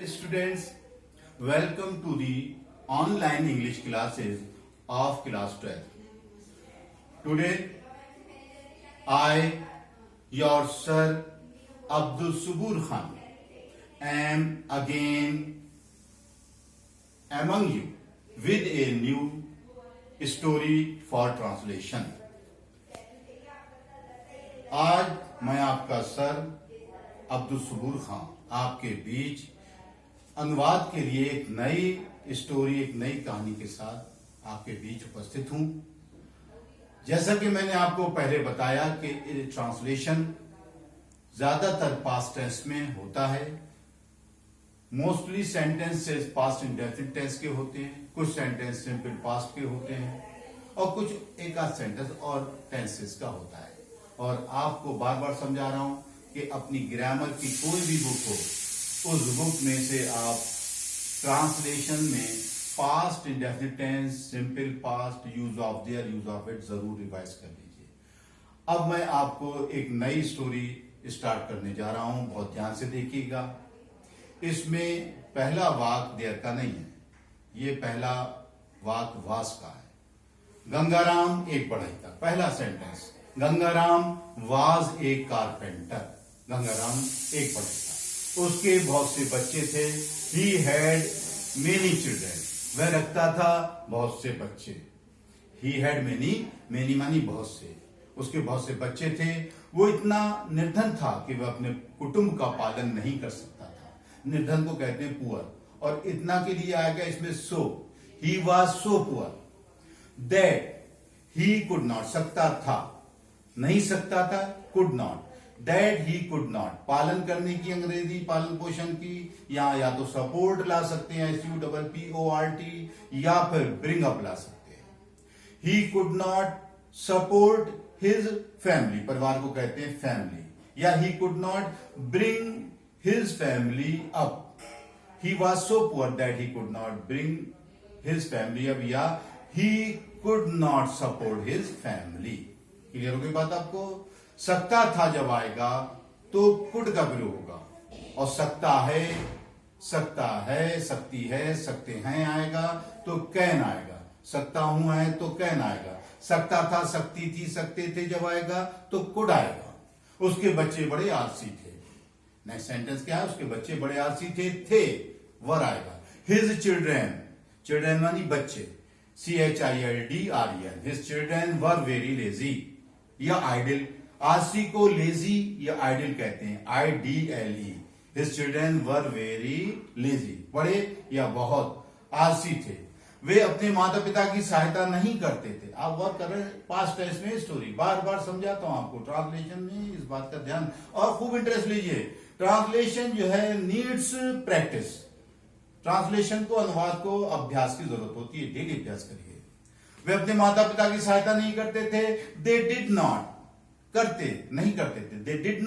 Students, welcome to the online English classes of class 12. Today, I, your Sir Abdul Subur Khan, am again among you with a new story for translation. आज मैं आपका sir Abdul सबूर खान आपके बीच अनुवाद के लिए एक नई स्टोरी, एक नई कहानी के साथ आपके बीच उपस्थित हूं। जैसा कि मैंने आपको पहले बताया कि ट्रांसलेशन ज्यादातर पास्ट टेंस में होता है। Mostly sentences past indefinite tense के होते हैं, कुछ सेंटेंस सिंपल पास्ट के होते हैं और कुछ एक आध सेंटेंस और टेंसेस का होता है। और आपको बार बार समझा रहा हूं कि अपनी ग्रामर की कोई भी बुक हो, उस बुक में से आप ट्रांसलेशन में past indefinite tense, simple past, use of there, use of it जरूर रिवाइज कर लीजिए। अब मैं आपको एक नई स्टोरी स्टार्ट करने जा रहा हूं, बहुत ध्यान से देखिएगा। इसमें पहला वाक देयर का नहीं है, ये पहला वाक वास का है। गंगाराम एक बढ़ई था। पहला sentence, Gangaram was a carpenter. Gangaram एक बढ़ई था, उसके बहुत से बच्चे थे। ही हैड मेनी चिल्ड्रेन, वह रखता था बहुत से बच्चे। ही हैड मेनी मानी बहुत से, उसके बहुत से बच्चे थे। वो इतना निर्धन था कि वह अपने कुटुंब का पालन नहीं कर सकता था। निर्धन को कहते हैं पुअर, और इतना के लिए आएगा इसमें so. He was so poor that he could not, सकता था, नहीं सकता था, could not, that he could not, पालन करने की अंग्रेजी, पालन पोषण की, या तो सपोर्ट ला सकते हैं SUPPORT, या फिर ब्रिंग अप ला सकते हैं। He could not support his family, परिवार को कहते हैं फैमिली, या he could not bring his family up. He was so poor that he could not bring his family up, या he could not support his family. Clear हो गई बात आपको? सकता था जब आएगा तो कुड का प्रयोग होगा, और सकता है, सकती है, सकते हैं आएगा तो कैन आएगा। सकता हूं है तो कैन आएगा। सकता था, सकती थी, सकते थे जब आएगा तो कुड आएगा। उसके बच्चे बड़े आलसी थे। नेक्स्ट सेंटेंस क्या है? उसके बच्चे बड़े आलसी थे वर आएगा। हिज चिल्ड्रेन मानी बच्चे, CHILDREN, his children were very lazy या आइडल। आलसी को लेजी या आइडल कहते हैं, IDLE। His children were very lazy, बड़े या बहुत आलसी थे। वे अपने माता पिता की सहायता नहीं करते थे। आप वर्क कर रहे हैं पास्ट टेंस में स्टोरी, बार बार समझाता हूं आपको। ट्रांसलेशन में इस बात का ध्यान और खूब इंटरेस्ट लीजिए। ट्रांसलेशन जो है नीड्स प्रैक्टिस। ट्रांसलेशन को, अनुवाद को अभ्यास की जरूरत होती है, डेली अभ्यास करिए। वे अपने माता पिता की सहायता नहीं करते थे। दे डिड नॉट, नहीं करते थे। दे डिड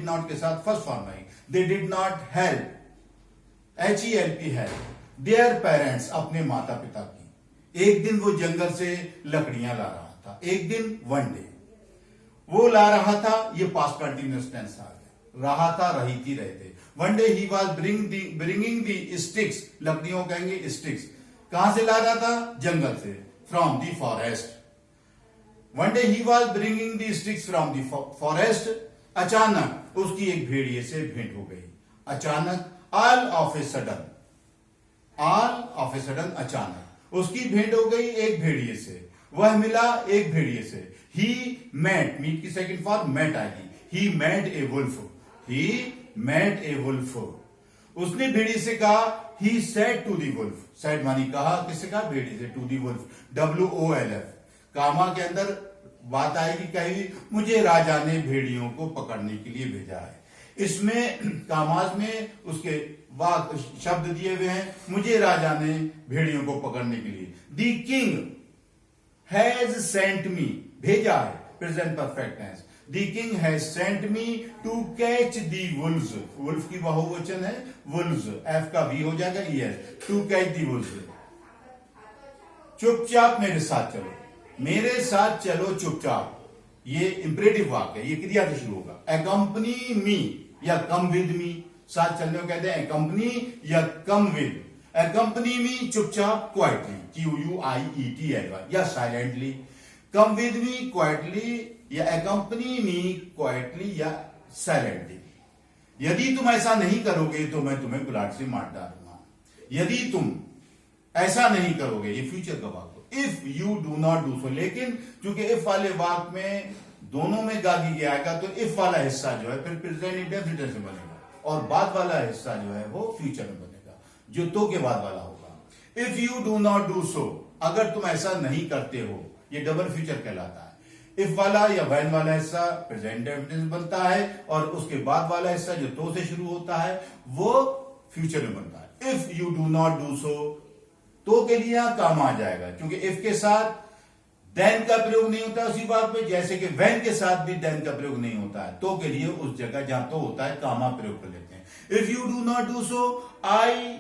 नॉट के साथ first form I. They did not help, HELP help, their parents, अपने माता पिता की। एक दिन वो जंगल से लकड़ियां ला रहा था। एक दिन, वन डे, वो ला रहा था, ये पास्ट कंटिन्यूअस टेंस आ गया। रहा था, रही थी, रहे थे। One day he was bringing the sticks, लकड़ियों कहेंगे स्टिक्स। कहां से ला रहा था? जंगल से, from the forest. One day he was bringing the sticks from the forest. अचानक उसकी एक भेड़िए से भेंट हो गई। अचानक, ऑल ऑफ ए सडन अचानक उसकी भेंट हो गई एक भेड़िए से। वह मिला एक भेड़िए से। ही मेट, मीट की सेकंड फॉर्म मेट आएगी। ही मेट ए वुल्फ, उसने भेड़ी से कहा। He said to the wolf, said मानी कहा, किससे कहा? भेड़ी से। To the wolf, WOLF, comma के अंदर बात आएगी, कहेगी मुझे राजा ने भेड़ियों को पकड़ने के लिए भेजा है। इसमें कामाज में उसके वाक शब्द दिए हुए हैं, मुझे राजा ने भेड़ियों को पकड़ने के लिए। The king has sent me, भेजा है, present perfect tense. The king has sent me to catch the wolves, wolf की बहुवचन है वुल्व्स, F का V हो जाएगा ES, to catch the wolves. चुपचाप मेरे साथ चलो चुपचाप, ये इंपरेटिव वाक्य है, ये क्रिया से शुरू होगा। अकम्पनी मी या कम विद मी, साथ चलने को कहते हैं कंपनी या कम विद। अकंपनी मी चुपचाप, क्वाइटली, QUIETLY, या silently. Come with me quietly, या अकंपनी मी क्वाइटली, या साइलेंटली। यदि तुम ऐसा नहीं करोगे तो मैं तुम्हें कुल्हाड़ी से मार डालूंगा। यदि तुम ऐसा नहीं करोगे, ये फ्यूचर का वाक्य। If you do not do so, लेकिन चूंकि इफ वाले वाक्य में दोनों में गागी गया आएगा तो इफ वाला हिस्सा जो है फिर प्रेजेंट इंडेफिनिट में बनेगा, और बाद वाला हिस्सा जो है वो फ्यूचर में बनेगा, जो तो के बाद वाला होगा। If you do not do so, अगर तुम ऐसा नहीं करते हो, ये डबल फ्यूचर कहलाता है। इफ वाला या व्हेन वाला हिस्सा प्रेजेंट इंडेफिनिट बनता है, और उसके बाद वाला हिस्सा जो तो से शुरू होता है वो फ्यूचर में बनता है। If you do not do so, तो के लिए यहां काम आ जाएगा, क्योंकि इफ के साथ देन का प्रयोग नहीं होता उसी बात में, जैसे कि व्हेन के साथ भी देन का प्रयोग नहीं होता है। तो के लिए उस जगह जहां तो होता है कामा प्रयोग कर लेते हैं। If you do not do so I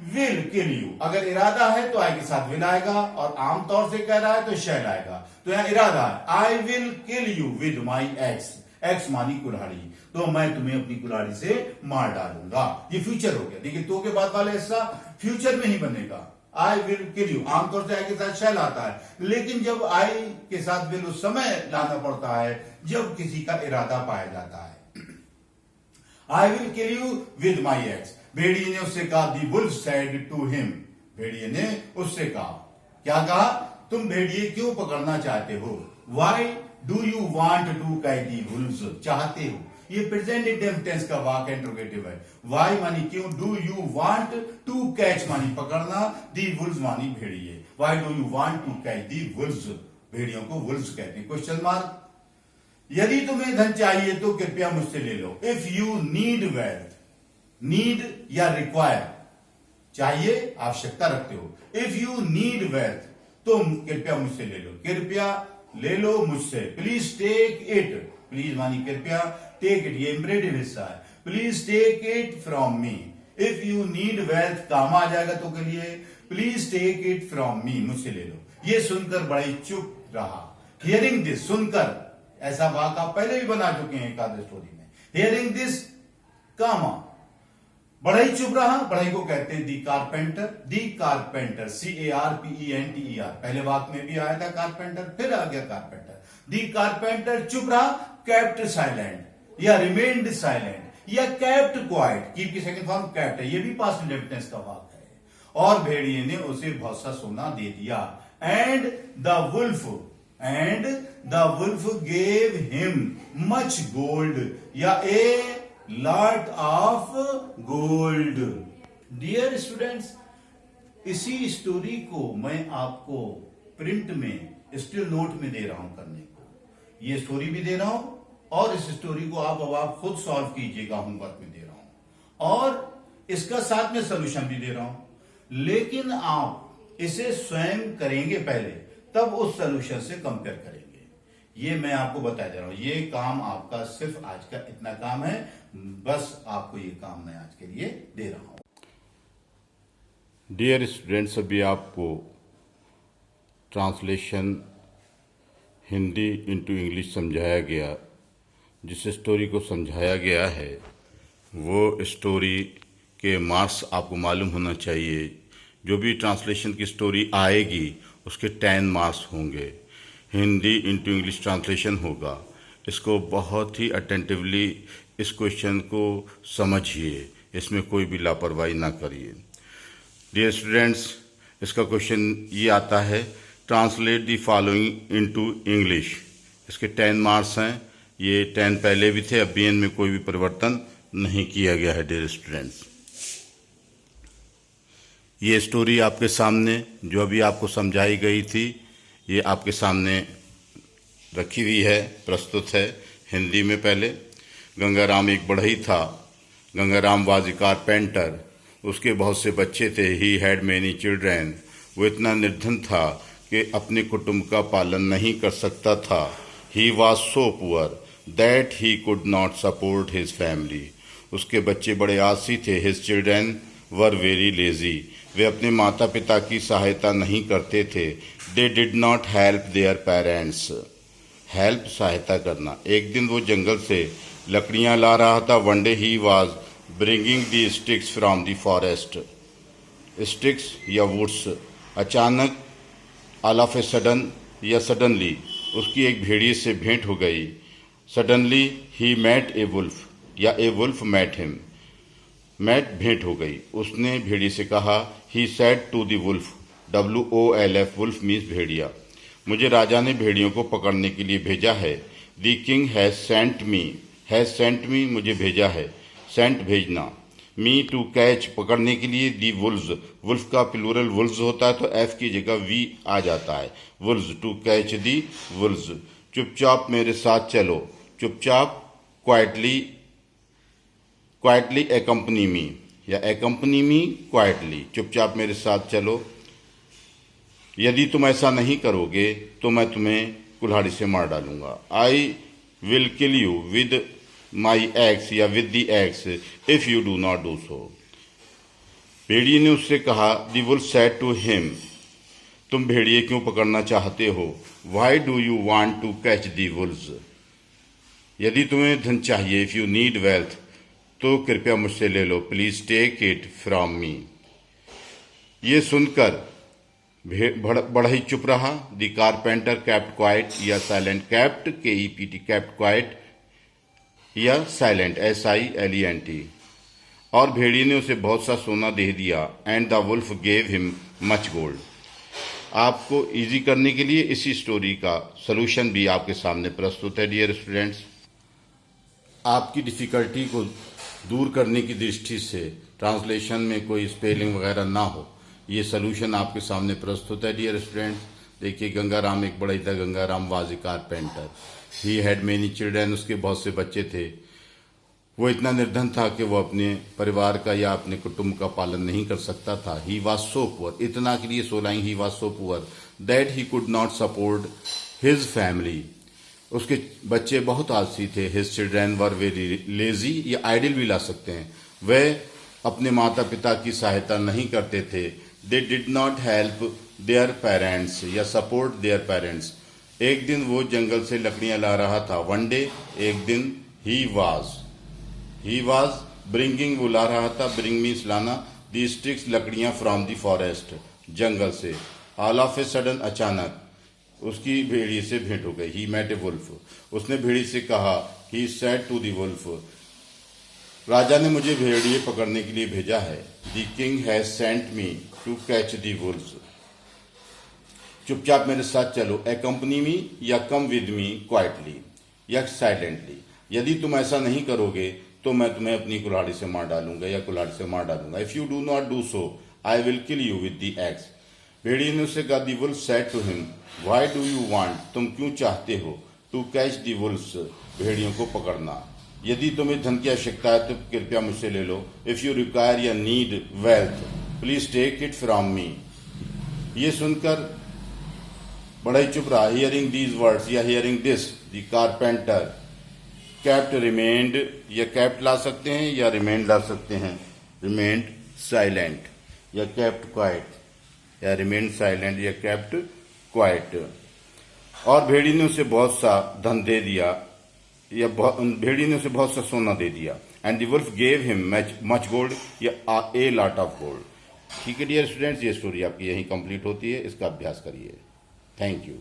will kill you, अगर इरादा है तो आई के साथ विल आएगा, और आमतौर से कह रहा है तो शैल आएगा। तो यहां इरादा है, I will kill you with my x, x मानी कुल्हाड़ी, तो मैं तुम्हें अपनी कुल्हाड़ी से मार डालूंगा। ये फ्यूचर हो गया। देखिए, तो के बाद वाला हिस्सा फ्यूचर में ही बनेगा। आई विल किल यू, आमतौर से आई के साथ शैल आता है, लेकिन जब आई के साथ विल उस समय लाना पड़ता है जब किसी का इरादा पाया जाता है। I will kill you with my x. भेड़िए ने उससे कहा, दी वुल्फ सेड टू हिम, भेड़िए ने उससे कहा, क्या कहा, तुम भेड़िए क्यों पकड़ना चाहते हो। Why do you want to catch the wolves, चाहते हो, ये प्रेजेंट इंडेफिनिट टेंस का वाक्य इंट्रोगेटिव है। वाई मानी क्यों, do you want to catch मानी पकड़ना, दी वुल्व्स मानी भेड़िए। Why do you want to catch the wolves, भेड़ियों को वुल्व्स कहते हैं। Question mark. यदि तुम्हें धन चाहिए तो कृपया मुझसे ले लो। If you need wealth, need या रिक्वायर, चाहिए आवश्यकता रखते हो। इफ यू नीड वेल्थ, तुम कृपया मुझसे ले लो, कृपया ले लो मुझसे। प्लीज टेक इट, प्लीज मानी कृपया, टेक इट ये इंपरेटिव हिस्सा है। Please take it from me. If you need wealth, काम आ जाएगा तो के लिए, please take it from me, मुझसे ले लो। ये सुनकर बड़ी चुप रहा। हियरिंग दिस, सुनकर, ऐसा वाक्य आप पहले भी बना चुके हैं एक आध स्टोरी में। हियरिंग दिस, कामा, बड़ा ही चुप रहा। बड़ाई को कहते हैं दी कारपेंटर, दी कारपेंटर, CARPENTER, पहले वाक्य में भी आया था कारपेंटर, फिर आ गया कारपेंटर। दी कारपेंटर चुप रहा, केप्ट साइलेंट या रिमेन्ड साइलेंट या केप्ट क्वाइट, कीप की सेकंड फॉर्म केप्ट है, ये भी पास्ट इंडेफिनिट टेंस का वाक्य है। और भेड़िए ने उसे बहुत सा सोना दे दिया। And the wolf gave him much gold या a lot of gold. Dear students, इसी स्टोरी को मैं आपको प्रिंट में स्टिल नोट में दे रहा हूं करने को। ये स्टोरी भी दे रहा हूं और इस स्टोरी को आप खुद सॉल्व कीजिएगा, होमवर्क में दे रहा हूं, और इसका साथ में सोल्यूशन भी दे रहा हूं। लेकिन आप इसे स्वयं करेंगे पहले, तब उस सोल्यूशन से कंपेयर करेंगे। ये मैं आपको बता दे रहा हूं, ये काम आपका सिर्फ आज का इतना काम है, बस आपको ये काम मैं आज के लिए दे रहा हूं। डियर स्टूडेंट्स, अभी आपको ट्रांसलेशन हिंदी इनटू इंग्लिश समझाया गया। जिस स्टोरी को समझाया गया है वो स्टोरी के मार्क्स आपको मालूम होना चाहिए। जो भी ट्रांसलेशन की स्टोरी आएगी उसके 10 मार्क्स होंगे। हिंदी इनटू इंग्लिश ट्रांसलेशन होगा। इसको बहुत ही अटेंटिवली इस क्वेश्चन को समझिए, इसमें कोई भी लापरवाही ना करिए। डियर स्टूडेंट्स, इसका क्वेश्चन ये आता है, translate the following into English. इसके 10 मार्क्स हैं। ये 10 पहले भी थे, अब भी इनमें कोई भी परिवर्तन नहीं किया गया है। डियर स्टूडेंट्स, ये स्टोरी आपके सामने जो अभी आपको समझाई गई थी, ये आपके सामने रखी हुई है, प्रस्तुत है हिंदी में। पहले गंगाराम एक बढ़ई था। Gangaram was a carpenter. उसके बहुत से बच्चे थे। He had many children. वो इतना निर्धन था कि अपने कुटुंब का पालन नहीं कर सकता था। He was so poor that he could not support his family. उसके बच्चे बड़े आलसी थे। His children were very lazy. वे अपने माता पिता की सहायता नहीं करते थे। They did not help their parents. Help, सहायता करना। एक दिन वो जंगल से लकड़ियां ला रहा था। One day he was bringing the sticks from the forest. Sticks या woods. अचानक, all of a sudden या suddenly, उसकी एक भेड़िए से भेंट हो गई. Suddenly he met a wolf या a wolf met him. met भेंट हो गई. उसने भेड़िए से कहा. He said to the wolf. WOLF wolf means भेड़िया. मुझे राजा ने भेड़ियों को पकड़ने के लिए भेजा है. The king has sent me. Has sent me मुझे भेजा है. Sent भेजना. Me to catch पकड़ने के लिए. The wolves. wolf का प्लूरल wolves होता है तो F की जगह V आ जाता है. wolves to catch the wolves. चुपचाप मेरे साथ चलो. चुपचाप quietly accompany me या accompany me quietly. चुपचाप मेरे साथ चलो. यदि तुम ऐसा नहीं करोगे तो मैं तुम्हें कुल्हाड़ी से मार डालूंगा. I will kill you with my axe या with the axe if you do not do so. भेड़िए ने उससे कहा. The wolf said to him. तुम भेड़िए क्यों पकड़ना चाहते हो? Why do you want to catch the wolves? यदि तुम्हें धन चाहिए, if you need wealth, तो कृपया मुझसे ले लो. Please take it from me. ये सुनकर बढ़ई चुप रहा. द कारपेंटर केप्ट क्वाइट या silent. Kept KEPT kept quite या साइलेंट SILENT. और भेड़िए ने उसे बहुत सा सोना दे दिया. And the wolf gave him much gold. आपको इजी करने के लिए इसी स्टोरी का सलूशन भी आपके सामने प्रस्तुत है. डियर स्टूडेंट्स, आपकी डिफ़िकल्टी को दूर करने की दृष्टि से ट्रांसलेशन में कोई स्पेलिंग वगैरह ना हो, ये सलूशन आपके सामने प्रस्तुत है. डियर स्टूडेंट्स, देखिए, गंगाराम एक बड़ा ही था. Gangaram was a carpenter. He had many children. उसके बहुत से बच्चे थे. वो इतना निर्धन था कि वो अपने परिवार का या अपने कुटुंब का पालन नहीं कर सकता था. He was so poor. इतना के लिए सोलाइंग. He was so poor that he could not support his family. उसके बच्चे बहुत आलसी थे. His children were very lazy या आइडल भी ला सकते हैं. वह अपने माता पिता की सहायता नहीं करते थे. They did not help their parents या support their parents. एक दिन वो जंगल से लकड़ियां ला रहा था. One day, एक दिन, he was bringing, वो ला रहा था. bring means लाना. the sticks लकड़ियां from the forest, जंगल से. all of a sudden अचानक उसकी भेड़िए से भेंट हो गई. he met a wolf. उसने भेड़िए से कहा. he said to the wolf. राजा ने मुझे भेड़िए पकड़ने के लिए भेजा है. The king has sent me to catch the wolves. चुपचाप मेरे साथ चलो. Accompany me या come with me quietly या silently. यदि तुम ऐसा नहीं करोगे तो मैं तुम्हें अपनी कुल्हाड़ी से मार डालूंगा या कुल्हाड़ी से मार डालूंगा. If you do not do so, I will kill you with the axe. भेड़िए ने उससे कहा. The wolf said to him. Why do you want? तुम क्यों चाहते हो? To catch the wolves. भेड़ियों को पकड़ना. यदि तुम्हें धन की आवश्यकता है तो कृपया मुझसे ले लो. If you require या need wealth, please take it from me. ये सुनकर बड़ा ही चुप रहा. Hearing these words या hearing this, the carpenter kept remained या kept ला सकते हैं या remained ला सकते हैं. remained silent या kept quiet या remained silent या kept quiet. और भेड़ी ने उसे बहुत सा धन दे दिया या भेड़ी ने उसे बहुत सा सोना दे दिया. And the wolf gave him much gold या ए लॉट ऑफ गोल्ड. ठीक है डियर स्टूडेंट्स, ये स्टोरी आपकी यहीं कंप्लीट होती है. इसका अभ्यास करिए. Thank you.